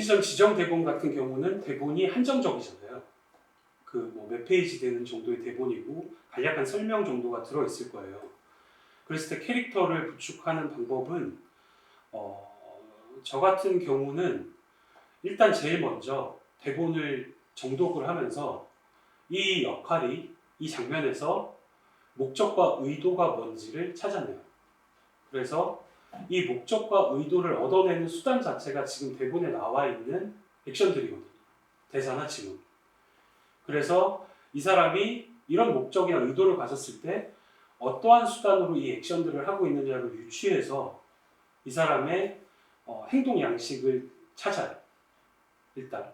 오디션 지정 대본 같은 경우는 대본이 한정적이잖아요. 그 뭐 몇 페이지 되는 정도의 대본이고 간략한 설명 정도가 들어있을 거예요. 그랬을 때 캐릭터를 구축하는 방법은 저 같은 경우는 일단 제일 먼저 대본을 정독을 하면서 이 역할이 이 장면에서 목적과 의도가 뭔지를 찾아내요. 그래서 이 목적과 의도를 얻어내는 수단 자체가 지금 대본에 나와 있는 액션들이거든요. 대사나 지문. 그래서 이 사람이 이런 목적이나 의도를 가졌을 때 어떠한 수단으로 이 액션들을 하고 있느냐를 유추해서 이 사람의 행동 양식을 찾아요. 일단.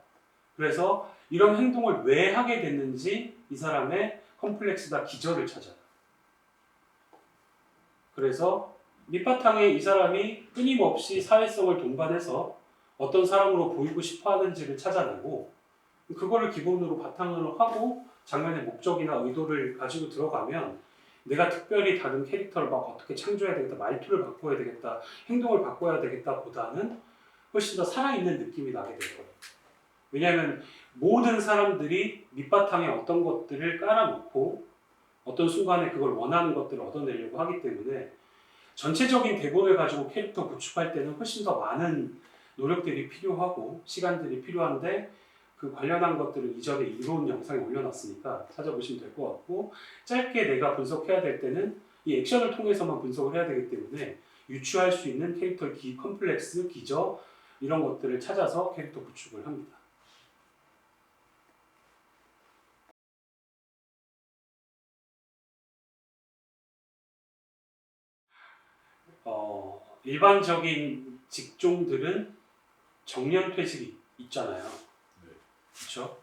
그래서 이런 행동을 왜 하게 됐는지 이 사람의 컴플렉스나 기저를 찾아요. 그래서 밑바탕에 이 사람이 끊임없이 사회성을 동반해서 어떤 사람으로 보이고 싶어 하는지를 찾아내고 그거를 기본으로 바탕으로 하고 장면의 목적이나 의도를 가지고 들어가면 내가 특별히 다른 캐릭터를 막 어떻게 창조해야 되겠다, 말투를 바꿔야 되겠다, 행동을 바꿔야 되겠다 보다는 훨씬 더 살아있는 느낌이 나게 될 거예요. 왜냐하면 모든 사람들이 밑바탕에 어떤 것들을 깔아놓고 어떤 순간에 그걸 원하는 것들을 얻어내려고 하기 때문에 전체적인 대본을 가지고 캐릭터 구축할 때는 훨씬 더 많은 노력들이 필요하고 시간들이 필요한데 그 관련한 것들을 이전에 이로운 영상에 올려놨으니까 찾아보시면 될 것 같고 짧게 내가 분석해야 될 때는 이 액션을 통해서만 분석을 해야 되기 때문에 유추할 수 있는 캐릭터 컴플렉스, 기저 이런 것들을 찾아서 캐릭터 구축을 합니다. 일반적인 직종들은 정년퇴직이 있잖아요. 그렇죠?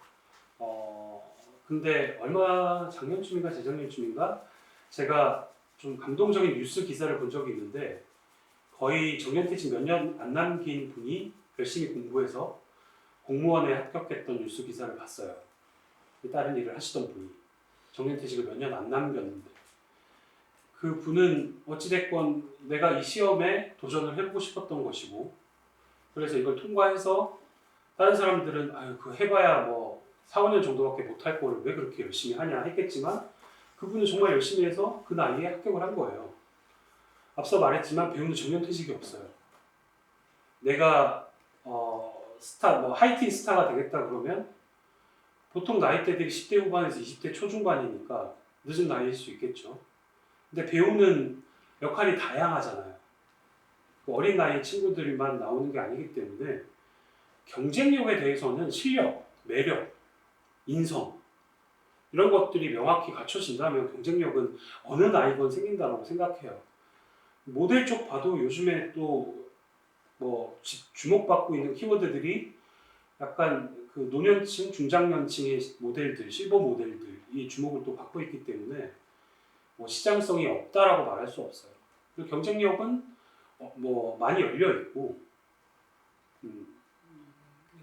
근데 얼마 작년쯤인가 재작년쯤인가 제가 좀 감동적인 뉴스 기사를 본 적이 있는데 거의 정년퇴직 몇 년 안 남긴 분이 열심히 공부해서 공무원에 합격했던 뉴스 기사를 봤어요. 다른 일을 하시던 분이 정년퇴직을 몇 년 안 남겼는데 그 분은 어찌됐건 내가 이 시험에 도전을 해보고 싶었던 것이고 그래서 이걸 통과해서 다른 사람들은 아유 그거 해봐야 뭐 4, 5년 정도밖에 못할 거를 왜 그렇게 열심히 하냐 했겠지만 그분은 정말 열심히 해서 그 나이에 합격을 한 거예요. 앞서 말했지만 배우는 정년퇴직이 없어요. 내가 스타, 뭐 하이틴 스타가 되겠다 그러면 보통 나이대들이 10대 후반에서 20대 초중반이니까 늦은 나이일 수 있겠죠. 근데 배우는 역할이 다양하잖아요. 그 어린 나이 친구들만 나오는 게 아니기 때문에 경쟁력에 대해서는 실력, 매력, 인성 이런 것들이 명확히 갖춰진다면 경쟁력은 어느 나이건 생긴다고 생각해요. 모델 쪽 봐도 요즘에 또 뭐 주목받고 있는 키워드들이 약간 그 노년층, 중장년층의 모델들, 실버 모델들이 주목을 또 받고 있기 때문에 뭐 시장성이 없다라고 말할 수 없어요. 그리고 경쟁력은 뭐 많이 열려 있고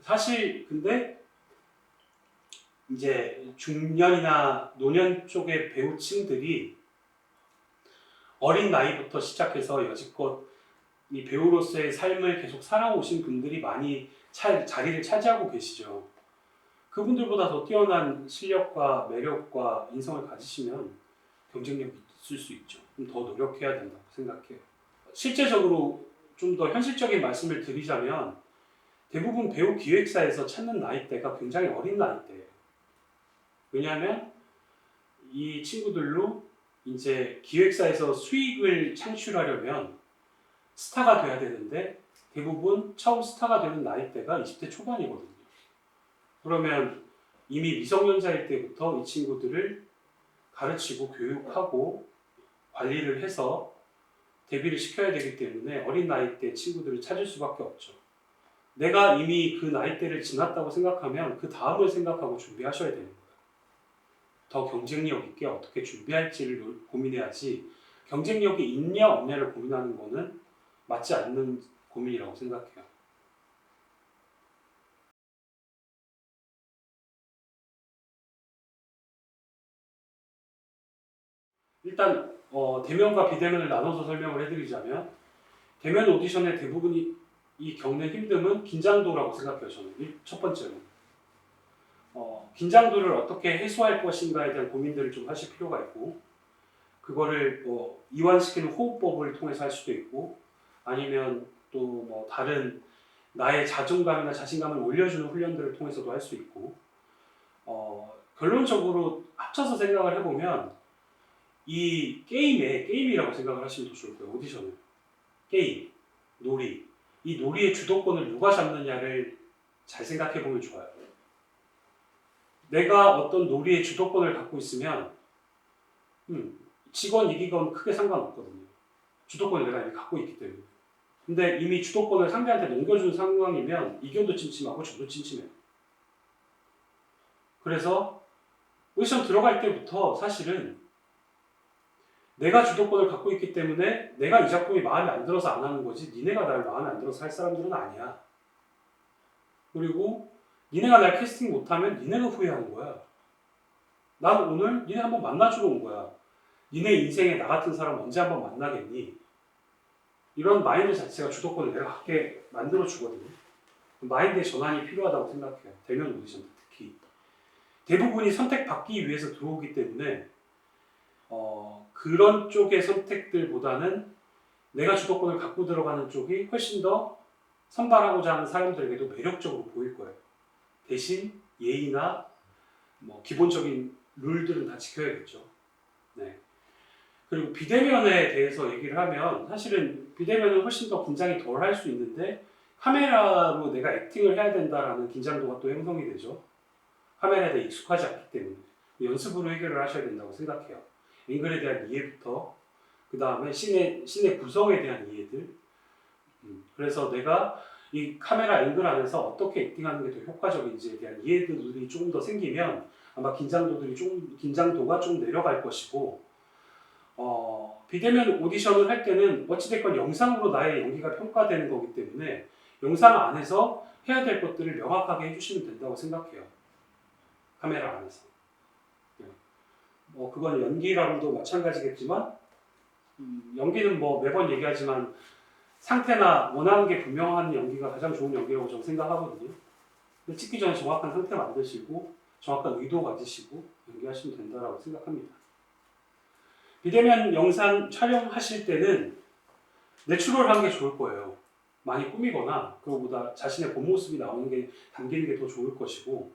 사실 근데 이제 중년이나 노년 쪽의 배우층들이 어린 나이부터 시작해서 여지껏 이 배우로서의 삶을 계속 살아오신 분들이 많이 자리를 차지하고 계시죠. 그분들보다 더 뛰어난 실력과 매력과 인성을 가지시면 경쟁력이 있을 수 있죠. 좀 더 노력해야 된다고 생각해요. 실제적으로 좀 더 현실적인 말씀을 드리자면 대부분 배우 기획사에서 찾는 나이대가 굉장히 어린 나이대예요. 왜냐하면 이 친구들로 이제 기획사에서 수익을 창출하려면 스타가 돼야 되는데 대부분 처음 스타가 되는 나이대가 20대 초반이거든요. 그러면 이미 미성년자일 때부터 이 친구들을 가르치고 교육하고 관리를 해서 데뷔를 시켜야 되기 때문에 어린 나이대 친구들을 찾을 수밖에 없죠. 내가 이미 그 나이대를 지났다고 생각하면 그 다음을 생각하고 준비하셔야 되는 거예요. 더 경쟁력 있게 어떻게 준비할지를 고민해야지 경쟁력이 있냐 없냐를 고민하는 거는 맞지 않는 고민이라고 생각해요. 일단 대면과 비대면을 나눠서 설명을 해드리자면 대면 오디션의 대부분이 이 겪는 힘듦은 긴장도라고 생각해요. 저는 첫 번째로 긴장도를 어떻게 해소할 것인가에 대한 고민들을 좀 하실 필요가 있고, 그거를 뭐 이완시키는 호흡법을 통해서 할 수도 있고, 아니면 또 뭐 다른 나의 자존감이나 자신감을 올려주는 훈련들을 통해서도 할 수 있고, 결론적으로 합쳐서 생각을 해보면 이 게임이라고 생각을 하시면 더 좋을 거예요. 오디션을. 게임, 놀이. 이 놀이의 주도권을 누가 잡느냐를 잘 생각해 보면 좋아요. 내가 어떤 놀이의 주도권을 갖고 있으면 직원 이기건 크게 상관없거든요. 주도권을 내가 이미 갖고 있기 때문에. 근데 이미 주도권을 상대한테 넘겨준 상황이면 이겨도 찜찜하고 저도 찜찜해요. 그래서 오디션 들어갈 때부터 사실은 내가 주도권을 갖고 있기 때문에 내가 이 작품이 마음에 안 들어서 안 하는 거지, 니네가 나를 마음에 안 들어서 할 사람들은 아니야. 그리고 니네가 날 캐스팅 못하면 니네가 후회하는 거야. 난 오늘 니네 한번 만나주러 온 거야. 니네 인생에 나 같은 사람 언제 한번 만나겠니? 이런 마인드 자체가 주도권을 내가 갖게 만들어 주거든요. 마인드의 전환이 필요하다고 생각해요. 대면 오디션 특히. 대부분이 선택받기 위해서 들어오기 때문에 그런 쪽의 선택들보다는 내가 주도권을 갖고 들어가는 쪽이 훨씬 더 선발하고자 하는 사람들에게도 매력적으로 보일 거예요. 대신 예의나 뭐 기본적인 룰들은 다 지켜야겠죠. 네. 그리고 비대면에 대해서 얘기를 하면 사실은 비대면은 훨씬 더 긴장이 덜 할 수 있는데 카메라로 내가 액팅을 해야 된다라는 긴장도가 또 형성이 되죠. 카메라에 대해 익숙하지 않기 때문에 연습으로 해결을 하셔야 된다고 생각해요. 앵글에 대한 이해부터 그 다음에 씬의 구성에 대한 이해들. 그래서 내가 이 카메라 앵글 안에서 어떻게 액팅하는 게 더 효과적인지에 대한 이해들이 조금 더 생기면 아마 긴장도가 좀 내려갈 것이고, 비대면 오디션을 할 때는 어찌됐건 영상으로 나의 연기가 평가되는 거기 때문에 영상 안에서 해야 될 것들을 명확하게 해주시면 된다고 생각해요. 카메라 안에서. 그건 연기랑도 마찬가지겠지만, 연기는 뭐 매번 얘기하지만 상태나 원하는 게 분명한 연기가 가장 좋은 연기라고 저는 생각하거든요. 근데 찍기 전에 정확한 상태 만드시고 정확한 의도 가지시고 연기하시면 된다고 생각합니다. 비대면 영상 촬영하실 때는 내추럴한 게 좋을 거예요. 많이 꾸미거나 그거보다 자신의 본 모습이 나오는 게 담기는 게 더 좋을 것이고,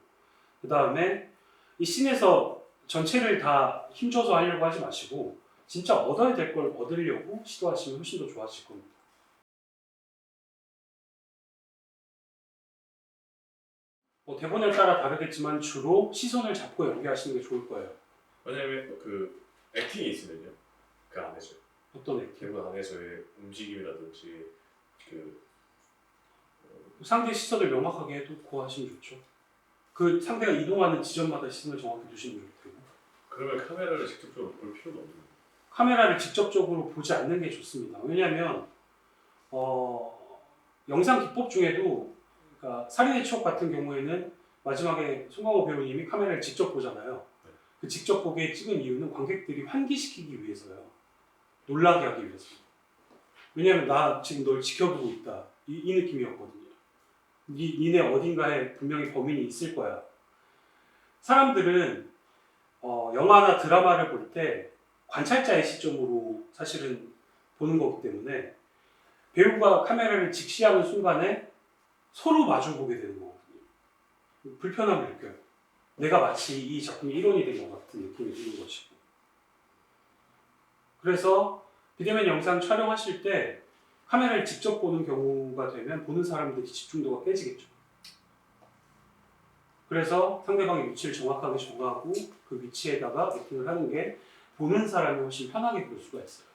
그 다음에 이 씬에서 전체를 다 힘줘서 하려고 하지 마시고 진짜 얻어야 될 걸 얻으려고 시도하시면 훨씬 더 좋아질 겁니다. 대본에 따라 다르겠지만 주로 시선을 잡고 연기하시는 게 좋을 거예요. 왜냐면 그 액팅이 있으면요, 그 안에서 어떤 액팅? 대본 안에서의 움직임이라든지 그 상대 시선을 명확하게 해두고 하시면 좋죠. 그 상대가 이동하는 지점마다 시선을 정확히 두시면 좋고. 그러면 카메라를 직접적으로 볼 필요도 없는 거예요. 카메라를 직접적으로 보지 않는 게 좋습니다. 왜냐하면 영상 기법 중에도, 그러니까 살인의 추억 같은 경우에는 마지막에 송강호 배우님이 카메라를 직접 보잖아요. 네. 그 직접 보게 찍은 이유는 관객들이 환기시키기 위해서요. 놀라게 하기 위해서. 왜냐하면 나 지금 널 지켜보고 있다. 이 느낌이었거든요. 니네 어딘가에 분명히 범인이 있을 거야. 사람들은 영화나 드라마를 볼 때 관찰자의 시점으로 사실은 보는 거기 때문에 배우가 카메라를 직시하는 순간에 서로 마주보게 되는 거거든요. 불편함을 느껴요. 내가 마치 이 작품이 일원이 된 것 같은 느낌이 드는 것이고. 그래서 비대면 영상 촬영하실 때 카메라를 직접 보는 경우가 되면 보는 사람들이 집중도가 깨지겠죠. 그래서 상대방의 위치를 정확하게 정하고 그 위치에다가 액팅을 하는 게 보는 사람이 훨씬 편하게 볼 수가 있어요.